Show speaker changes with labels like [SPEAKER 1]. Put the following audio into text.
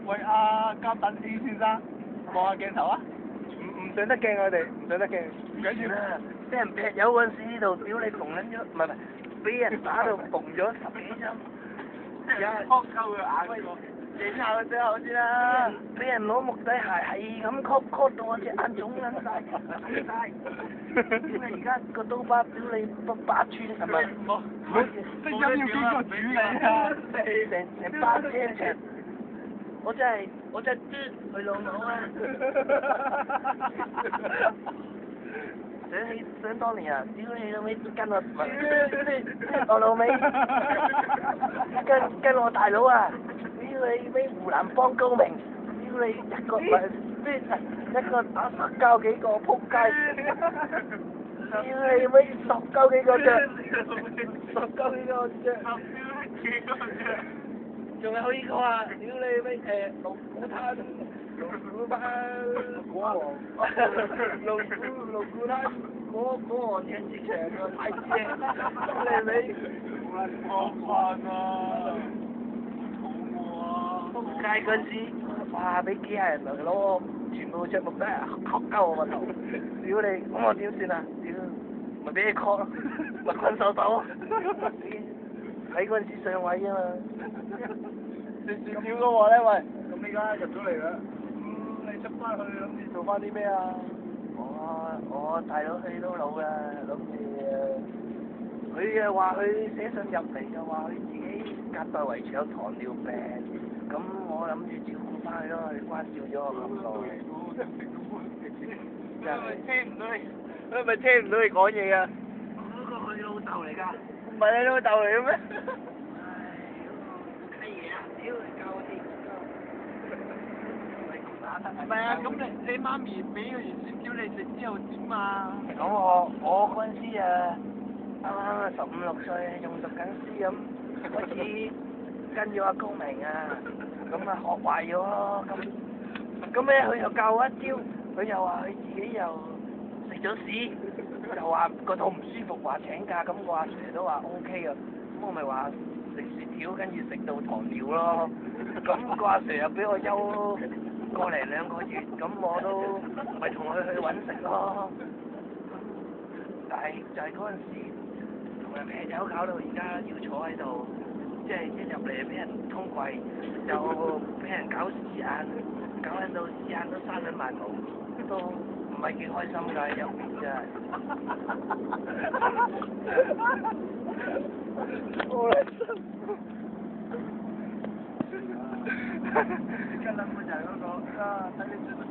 [SPEAKER 1] 喂，阿甲等 A 先生，望下鏡頭啊！唔上得鏡我哋，唔上得鏡。唔緊要啦，
[SPEAKER 2] 俾人劈友嗰陣時呢度屌你縫撚咗，唔係，俾人打到縫咗10幾針。而家
[SPEAKER 1] 撲鳩佢眼喎，影下佢最後先啦。
[SPEAKER 2] 俾人攞木仔鞋係咁曲到我隻眼腫撚晒，腫晒。因為而家個刀疤屌你8寸係咪？
[SPEAKER 1] 聲音要經過處理啊！
[SPEAKER 2] 成8車長，我真係嘟佢老母啊！想當年啊，屌你老味跟我老味，跟我大佬啊，屌你咩湖南幫高明，屌你一個打10交幾個仆街，屌你咩10交幾個啫，10交幾個啫，仲有呢個啊，屌你咩龍虎灘。龍虎灘嗰個電視場個大隻，你咪
[SPEAKER 1] 我飯啊！
[SPEAKER 2] 仆街嗰陣時，哇！俾幾廿人嚟攞，全部着木仔敲鳩我個頭，屌你！咁我點算啊？屌，咪俾你 call 咯，咪困手抖。喺嗰陣時上位啊嘛。
[SPEAKER 1] 你少個喎咧喂，咁而家入咗嚟啦。你出翻去諗住做翻啲咩啊？
[SPEAKER 2] 我大佬佢都老啦，諗住佢又話佢寫信入嚟就話佢自己隔代遺傳有糖尿病，咁我諗住照顧翻佢咯，佢關照咗我咁耐。
[SPEAKER 1] 係咪聽唔到你？係咪聽唔到你講嘢啊？
[SPEAKER 2] 嗰個佢老豆嚟㗎。
[SPEAKER 1] 唔係你老豆嚟嘅咩？
[SPEAKER 2] 唉，閪嘢啊！屌你教我啲。
[SPEAKER 1] 唔係啊，咁你媽咪俾個元宵叫你食之後點啊？
[SPEAKER 2] 咁我嗰陣時啊，啱啱15、16歲，仲讀緊書咁，開始跟住阿高明啊，咁啊學壞咗咯，咁咧佢又教我一招，佢又話佢自己又食咗屎，又話個肚唔舒服，話請假，咁個阿 Sir 都話 OK 啊，咁我咪話食雪條，跟住食到糖尿咯，咁個阿 Sir 又俾我休1個零2個月，咁我都咪同佢去揾食咯。但係就係嗰陣時同人劈友搞到而家要坐喺度，即係一入嚟俾人通櫃，又俾人搞屎眼，搞緊到屎眼都生緊埋毛，都唔係幾開心㗎，入邊真係。好啦。
[SPEAKER 1] 而家諗嘅就係嗰個，睇你做乜